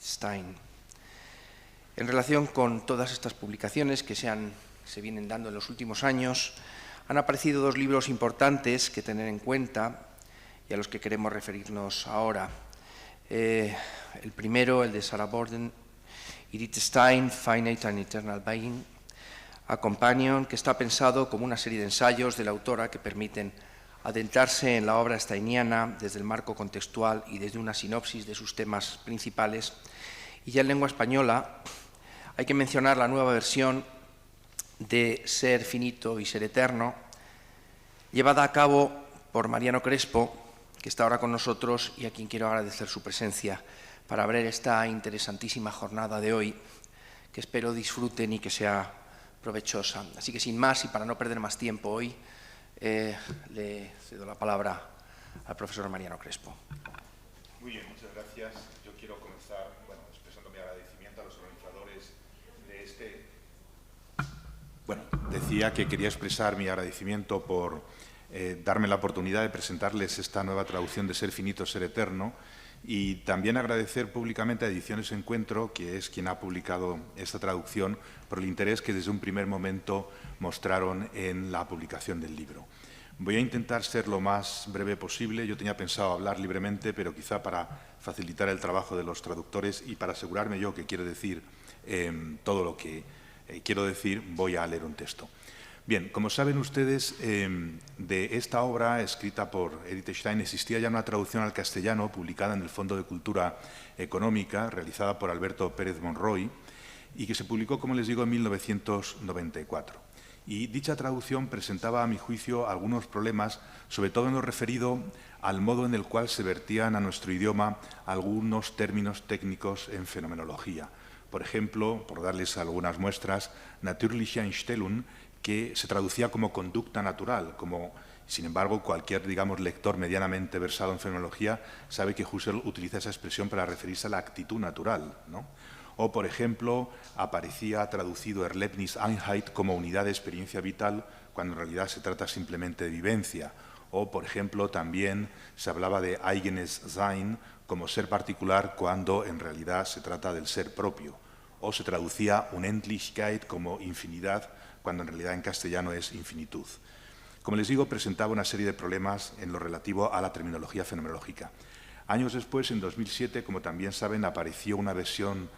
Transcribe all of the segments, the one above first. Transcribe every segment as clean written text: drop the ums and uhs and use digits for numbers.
Stein. En relación con todas estas publicaciones que se vienen dando en los últimos años, han aparecido dos libros importantes que tener en cuenta y a los que queremos referirnos ahora. El primero, el de Sarah Borden, Edith Stein, Finite and Eternal Being, A Companion, que está pensado como una serie de ensayos de la autora que permiten adentrarse en la obra steiniana desde el marco contextual y desde una sinopsis de sus temas principales. Y ya en lengua española hay que mencionar la nueva versión de Ser finito y ser eterno, llevada a cabo por Mariano Crespo, que está ahora con nosotros y a quien quiero agradecer su presencia para abrir esta interesantísima jornada de hoy, que espero disfruten y que sea provechosa. Así que sin más y para no perder más tiempo hoy, le cedo la palabra al profesor Mariano Crespo. Muy bien, muchas gracias. Yo quiero comenzar expresando mi agradecimiento a los organizadores de este... decía que quería expresar mi agradecimiento por darme la oportunidad de presentarles esta nueva traducción de Ser finito, ser eterno, y también agradecer públicamente a Ediciones Encuentro, que es quien ha publicado esta traducción, por el interés que desde un primer momento mostraron en la publicación del libro. Voy a intentar ser lo más breve posible. Yo tenía pensado hablar libremente, pero quizá para facilitar el trabajo de los traductores y para asegurarme yo que quiero decir todo lo que quiero decir, voy a leer un texto. Bien, como saben ustedes, de esta obra escrita por Edith Stein existía ya una traducción al castellano publicada en el Fondo de Cultura Económica, realizada por Alberto Pérez Monroy, y que se publicó, como les digo, en 1994. Y dicha traducción presentaba, a mi juicio, algunos problemas, sobre todo en lo referido al modo en el cual se vertían a nuestro idioma algunos términos técnicos en fenomenología. Por ejemplo, por darles algunas muestras, Natürliche Einstellung, que se traducía como conducta natural, sin embargo, cualquier, lector medianamente versado en fenomenología sabe que Husserl utiliza esa expresión para referirse a la actitud natural, ¿no? O, por ejemplo, aparecía traducido Erlebnis-Einheit como unidad de experiencia vital, cuando en realidad se trata simplemente de vivencia. O, por ejemplo, también se hablaba de Eigenes Sein como ser particular, cuando en realidad se trata del ser propio. O se traducía Unendlichkeit como infinidad, cuando en realidad en castellano es infinitud. Como les digo, presentaba una serie de problemas en lo relativo a la terminología fenomenológica. Años después, en 2007, como también saben, apareció una versión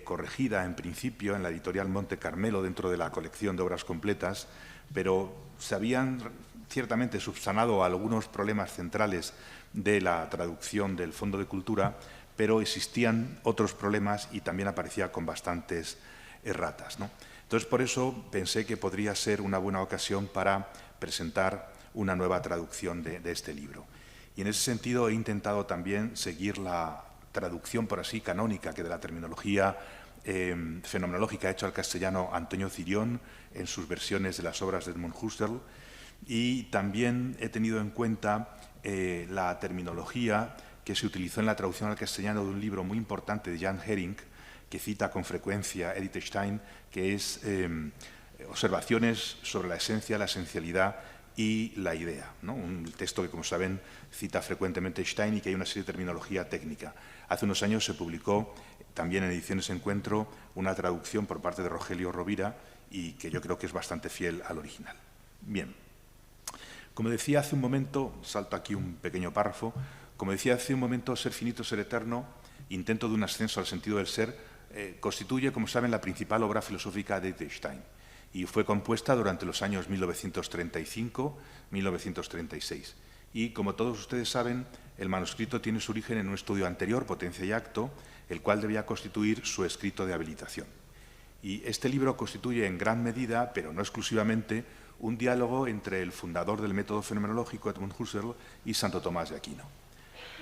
corregida en principio en la editorial Monte Carmelo dentro de la colección de obras completas, pero se habían ciertamente subsanado algunos problemas centrales de la traducción del Fondo de Cultura, pero existían otros problemas y también aparecía con bastantes erratas, ¿no? Entonces, por eso pensé que podría ser una buena ocasión para presentar una nueva traducción de este libro. Y en ese sentido he intentado también seguir la traducción, por así, canónica, que de la terminología fenomenológica ha hecho al castellano Antonio Cirión en sus versiones de las obras de Edmund Husserl, y también he tenido en cuenta la terminología que se utilizó en la traducción al castellano de un libro muy importante de Jan Hering, que cita con frecuencia Edith Stein, que es Observaciones sobre la esencia, la esencialidad y la idea, ¿no? Un texto que, como saben, cita frecuentemente Stein y que hay una serie de terminología técnica. Hace unos años se publicó también en Ediciones Encuentro una traducción por parte de Rogelio Rovira y que yo creo que es bastante fiel al original. Bien, como decía hace un momento, salto aquí un pequeño párrafo, como decía hace un momento, Ser finito, ser eterno, intento de un ascenso al sentido del ser, constituye, como saben, la principal obra filosófica de Edith Stein y fue compuesta durante los años 1935-1936. Y, como todos ustedes saben, el manuscrito tiene su origen en un estudio anterior, Potencia y Acto, el cual debía constituir su escrito de habilitación. Y este libro constituye en gran medida, pero no exclusivamente, un diálogo entre el fundador del método fenomenológico, Edmund Husserl, y Santo Tomás de Aquino.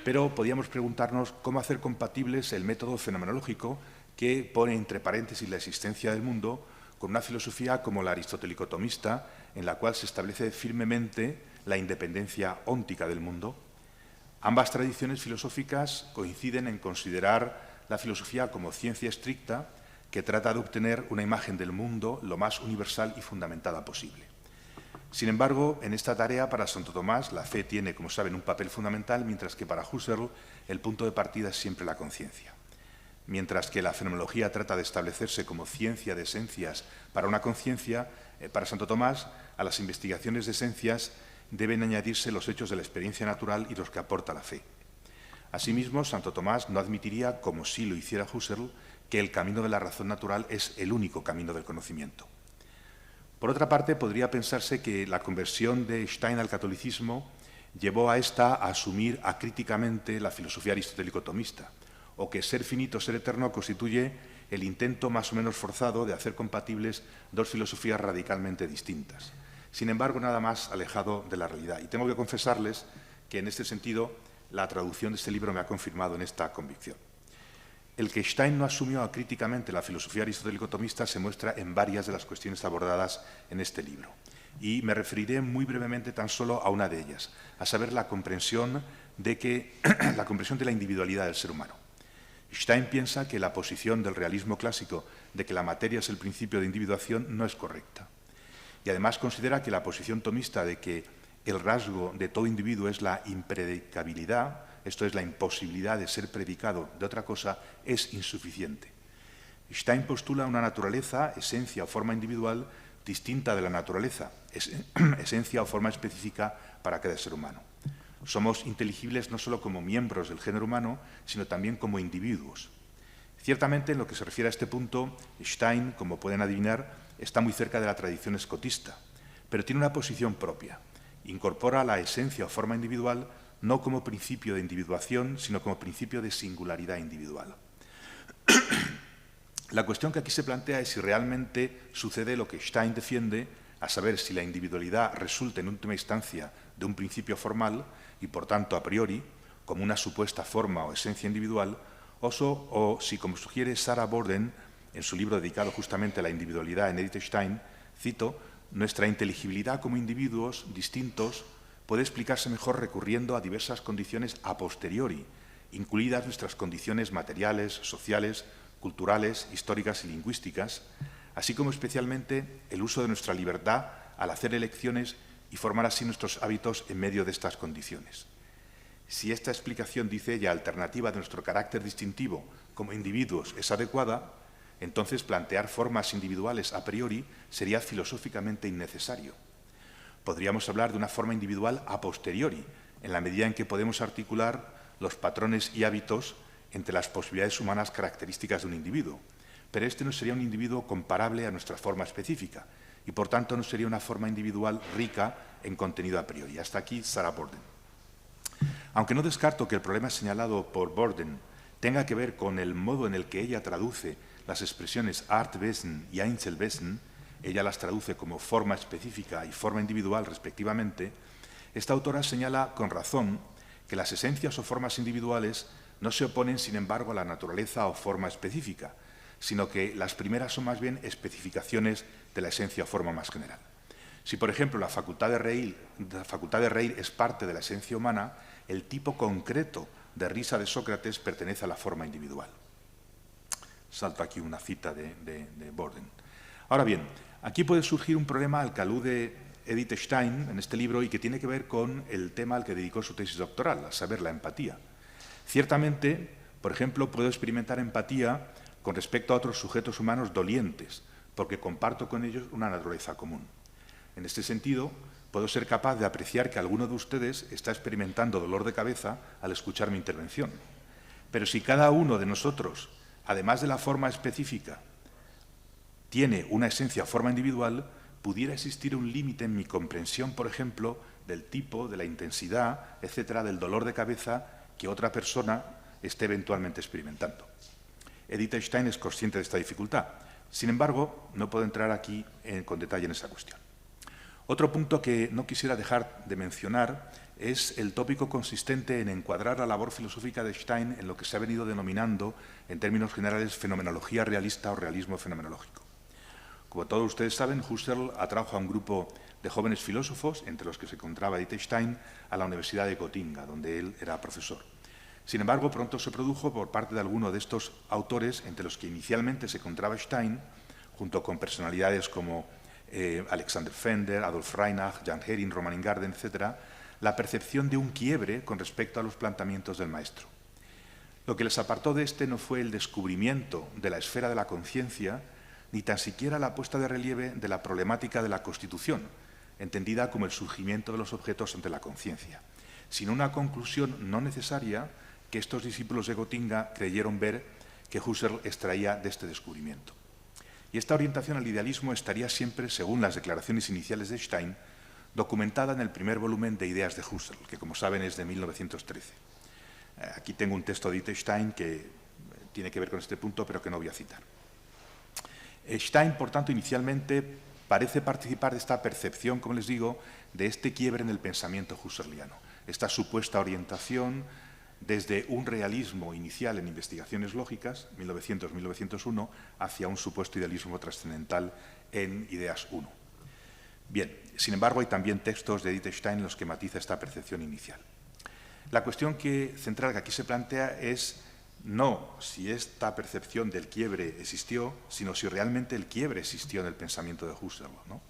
Pero podíamos preguntarnos cómo hacer compatibles el método fenomenológico, que pone entre paréntesis la existencia del mundo, con una filosofía como la aristotélico-tomista, en la cual se establece firmemente la independencia óntica del mundo. Ambas tradiciones filosóficas coinciden en considerar la filosofía como ciencia estricta que trata de obtener una imagen del mundo lo más universal y fundamentada posible. Sin embargo, en esta tarea para Santo Tomás la fe tiene, como saben, un papel fundamental, mientras que para Husserl el punto de partida es siempre la conciencia. mientras que la fenomenología trata de establecerse como ciencia de esencias para una conciencia, para Santo Tomás, a las investigaciones de esencias deben añadirse los hechos de la experiencia natural y los que aporta la fe. Asimismo, Santo Tomás no admitiría, como sí lo hiciera Husserl, que el camino de la razón natural es el único camino del conocimiento. Por otra parte, podría pensarse que la conversión de Stein al catolicismo llevó a ésta a asumir acríticamente la filosofía aristotélico-tomista, o que ser finito, ser eterno constituye el intento más o menos forzado de hacer compatibles dos filosofías radicalmente distintas. Sin embargo, nada más alejado de la realidad. Y tengo que confesarles que en este sentido la traducción de este libro me ha confirmado en esta convicción. El que Stein no asumió acríticamente la filosofía aristotélico-tomista se muestra en varias de las cuestiones abordadas en este libro. Y me referiré muy brevemente tan solo a una de ellas, a saber, la comprensión de la individualidad del ser humano. Stein piensa que la posición del realismo clásico de que la materia es el principio de individuación no es correcta. Y además considera que la posición tomista de que el rasgo de todo individuo es la impredicabilidad, esto es, la imposibilidad de ser predicado de otra cosa, es insuficiente. Stein postula una naturaleza, esencia o forma individual distinta de la naturaleza, esencia o forma específica para cada ser humano. Somos inteligibles no solo como miembros del género humano, sino también como individuos. Ciertamente, en lo que se refiere a este punto, Stein, como pueden adivinar, está muy cerca de la tradición escotista, pero tiene una posición propia. Incorpora la esencia o forma individual no como principio de individuación, sino como principio de singularidad individual. La cuestión que aquí se plantea es si realmente sucede lo que Stein defiende, a saber, si la individualidad resulta en última instancia de un principio formal y, por tanto, a priori, como una supuesta forma o esencia individual, o si, como sugiere Sarah Borden en su libro dedicado justamente a la individualidad en Edith Stein, cito, nuestra inteligibilidad como individuos distintos puede explicarse mejor recurriendo a diversas condiciones a posteriori, incluidas nuestras condiciones materiales, sociales, culturales, históricas y lingüísticas, así como especialmente el uso de nuestra libertad al hacer elecciones y formar así nuestros hábitos en medio de estas condiciones. Si esta explicación, dice ella, alternativa de nuestro carácter distintivo como individuos es adecuada, entonces plantear formas individuales a priori sería filosóficamente innecesario. Podríamos hablar de una forma individual a posteriori, en la medida en que podemos articular los patrones y hábitos entre las posibilidades humanas características de un individuo. Pero este no sería un individuo comparable a nuestra forma específica y, por tanto, no sería una forma individual rica en contenido a priori. Hasta aquí Sarah Borden. Aunque no descarto que el problema señalado por Borden tenga que ver con el modo en el que ella traduce las expresiones Artwesen y Einzelwesen, ella las traduce como forma específica y forma individual respectivamente, esta autora señala con razón que las esencias o formas individuales no se oponen, sin embargo, a la naturaleza o forma específica, sino que las primeras son más bien especificaciones de la esencia o forma más general. Si, por ejemplo, la facultad de reír es parte de la esencia humana, el tipo concreto de risa de Sócrates pertenece a la forma individual. Salto aquí una cita de Borden. Ahora bien, aquí puede surgir un problema al que alude Edith Stein en este libro y que tiene que ver con el tema al que dedicó su tesis doctoral, a saber, la empatía. Ciertamente, por ejemplo, puedo experimentar empatía con respecto a otros sujetos humanos dolientes, porque comparto con ellos una naturaleza común. En este sentido, puedo ser capaz de apreciar que alguno de ustedes está experimentando dolor de cabeza al escuchar mi intervención. Pero si cada uno de nosotros, además de la forma específica, tiene una esencia o forma individual, pudiera existir un límite en mi comprensión, por ejemplo, del tipo, de la intensidad, etcétera, del dolor de cabeza que otra persona esté eventualmente experimentando. Edith Stein es consciente de esta dificultad. Sin embargo, no puedo entrar aquí con detalle en esa cuestión. Otro punto que no quisiera dejar de mencionar es el tópico consistente en encuadrar la labor filosófica de Stein en lo que se ha venido denominando, en términos generales, fenomenología realista o realismo fenomenológico. Como todos ustedes saben, Husserl atrajo a un grupo de jóvenes filósofos, entre los que se encontraba Edith Stein, a la Universidad de Gotinga, donde él era profesor. Sin embargo, pronto se produjo por parte de alguno de estos autores, entre los que inicialmente se encontraba Stein, junto con personalidades como Alexander Fender, Adolf Reinach, Jan Hering, Roman Ingarden, etc., la percepción de un quiebre con respecto a los planteamientos del maestro. Lo que les apartó de este no fue el descubrimiento de la esfera de la conciencia, ni tan siquiera la puesta de relieve de la problemática de la constitución, entendida como el surgimiento de los objetos ante la conciencia, sino una conclusión no necesaria que estos discípulos de Gotinga creyeron ver que Husserl extraía de este descubrimiento. Y esta orientación al idealismo estaría siempre, según las declaraciones iniciales de Stein, documentada en el primer volumen de Ideas de Husserl, que como saben es de 1913. Aquí tengo un texto de Stein que tiene que ver con este punto, pero que no voy a citar. Stein, por tanto, inicialmente parece participar de esta percepción, como les digo, de este quiebre en el pensamiento husserliano, esta supuesta orientación desde un realismo inicial en investigaciones lógicas, 1900-1901, hacia un supuesto idealismo trascendental en Ideas 1. Bien, sin embargo, hay también textos de Edith Stein en los que matiza esta percepción inicial. La cuestión central que aquí se plantea es no si esta percepción del quiebre existió, sino si realmente el quiebre existió en el pensamiento de Husserl, ¿no?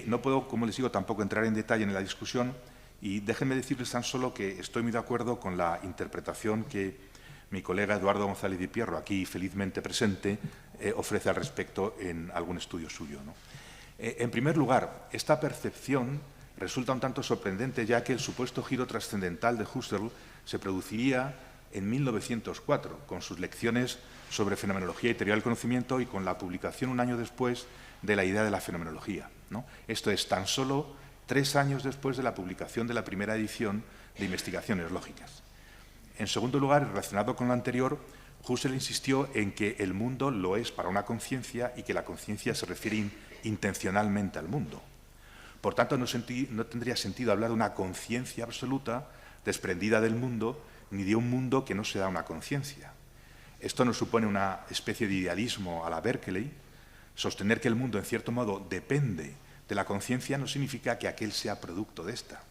No puedo, como les digo, tampoco entrar en detalle en la discusión, y déjenme decirles tan solo que estoy muy de acuerdo con la interpretación que mi colega Eduardo González Di Pierro, aquí felizmente presente, ofrece al respecto en algún estudio suyo, ¿no? En primer lugar, esta percepción resulta un tanto sorprendente, ya que el supuesto giro trascendental de Husserl se produciría en 1904, con sus lecciones sobre fenomenología y teoría del conocimiento y con la publicación un año después de la idea de la fenomenología, ¿no? Esto es tan solo 3 años después de la publicación de la primera edición de Investigaciones Lógicas. En segundo lugar, y relacionado con lo anterior, Husserl insistió en que el mundo lo es para una conciencia y que la conciencia se refiere intencionalmente al mundo. Por tanto, no tendría sentido hablar de una conciencia absoluta desprendida del mundo, ni de un mundo que no se da una conciencia. Esto nos supone una especie de idealismo a la Berkeley. Sostener que el mundo, en cierto modo, depende de la conciencia no significa que aquel sea producto de esta.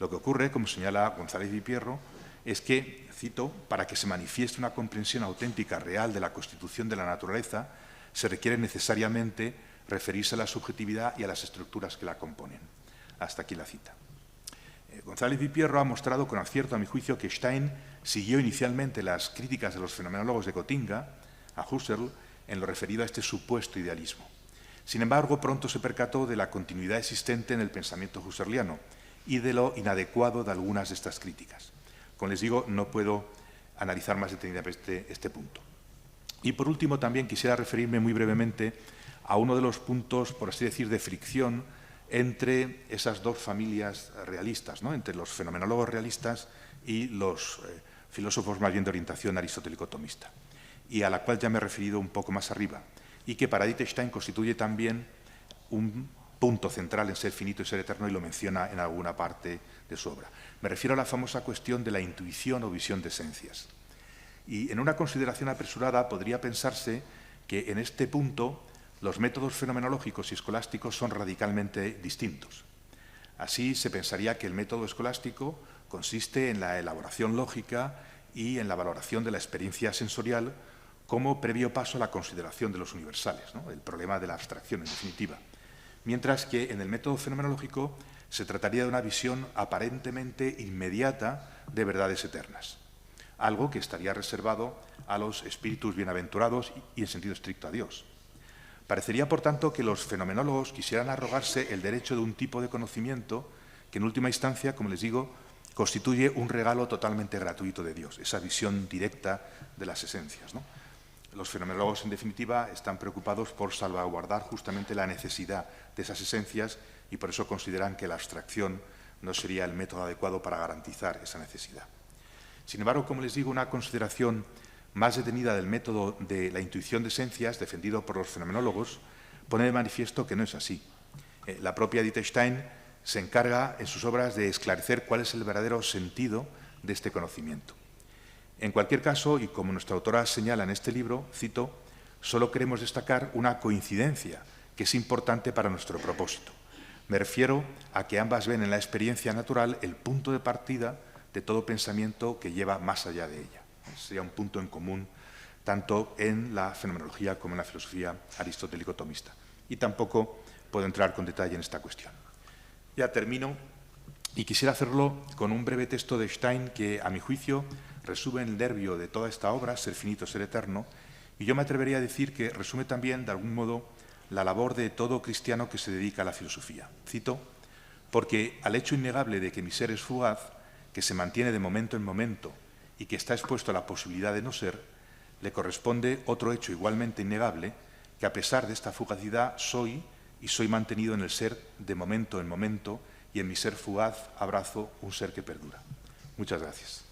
Lo que ocurre, como señala González Di Pierro, es que, cito, para que se manifieste una comprensión auténtica, real de la constitución de la naturaleza, se requiere necesariamente referirse a la subjetividad y a las estructuras que la componen. Hasta aquí la cita. González Di Pierro ha mostrado con acierto, a mi juicio, que Stein siguió inicialmente las críticas de los fenomenólogos de Gotinga a Husserl en lo referido a este supuesto idealismo. Sin embargo, pronto se percató de la continuidad existente en el pensamiento husserliano y de lo inadecuado de algunas de estas críticas. Como les digo, no puedo analizar más detenidamente este punto. Y por último, también quisiera referirme muy brevemente a uno de los puntos, por así decir, de fricción entre esas dos familias realistas, ¿no? Entre los fenomenólogos realistas y los filósofos más bien de orientación aristotélico-tomista, y a la cual ya me he referido un poco más arriba, y que para Edith Stein constituye también un punto central en Ser finito y ser eterno, y lo menciona en alguna parte de su obra. Me refiero a la famosa cuestión de la intuición o visión de esencias. Y en una consideración apresurada podría pensarse que en este punto los métodos fenomenológicos y escolásticos son radicalmente distintos. Así se pensaría que el método escolástico consiste en la elaboración lógica y en la valoración de la experiencia sensorial como previo paso a la consideración de los universales, ¿no? El problema de la abstracción, en definitiva. Mientras que en el método fenomenológico se trataría de una visión aparentemente inmediata de verdades eternas, algo que estaría reservado a los espíritus bienaventurados y en sentido estricto a Dios. Parecería, por tanto, que los fenomenólogos quisieran arrogarse el derecho de un tipo de conocimiento que, en última instancia, como les digo, constituye un regalo totalmente gratuito de Dios, esa visión directa de las esencias, ¿no? Los fenomenólogos, en definitiva, están preocupados por salvaguardar justamente la necesidad de esas esencias y por eso consideran que la abstracción no sería el método adecuado para garantizar esa necesidad. Sin embargo, como les digo, una consideración más detenida del método de la intuición de esencias, defendido por los fenomenólogos, pone de manifiesto que no es así. La propia Edith Stein se encarga en sus obras de esclarecer cuál es el verdadero sentido de este conocimiento. En cualquier caso, y como nuestra autora señala en este libro, cito, solo queremos destacar una coincidencia que es importante para nuestro propósito. Me refiero a que ambas ven en la experiencia natural el punto de partida de todo pensamiento que lleva más allá de ella. Sería un punto en común tanto en la fenomenología como en la filosofía aristotélico-tomista. Y tampoco puedo entrar con detalle en esta cuestión. Ya termino y quisiera hacerlo con un breve texto de Stein que, a mi juicio, resume el nervio de toda esta obra, Ser finito, ser eterno, y yo me atrevería a decir que resume también, de algún modo, la labor de todo cristiano que se dedica a la filosofía. Cito: porque al hecho innegable de que mi ser es fugaz, que se mantiene de momento en momento y que está expuesto a la posibilidad de no ser, le corresponde otro hecho igualmente innegable, que a pesar de esta fugacidad soy y soy mantenido en el ser de momento en momento, y en mi ser fugaz abrazo un ser que perdura. Muchas gracias.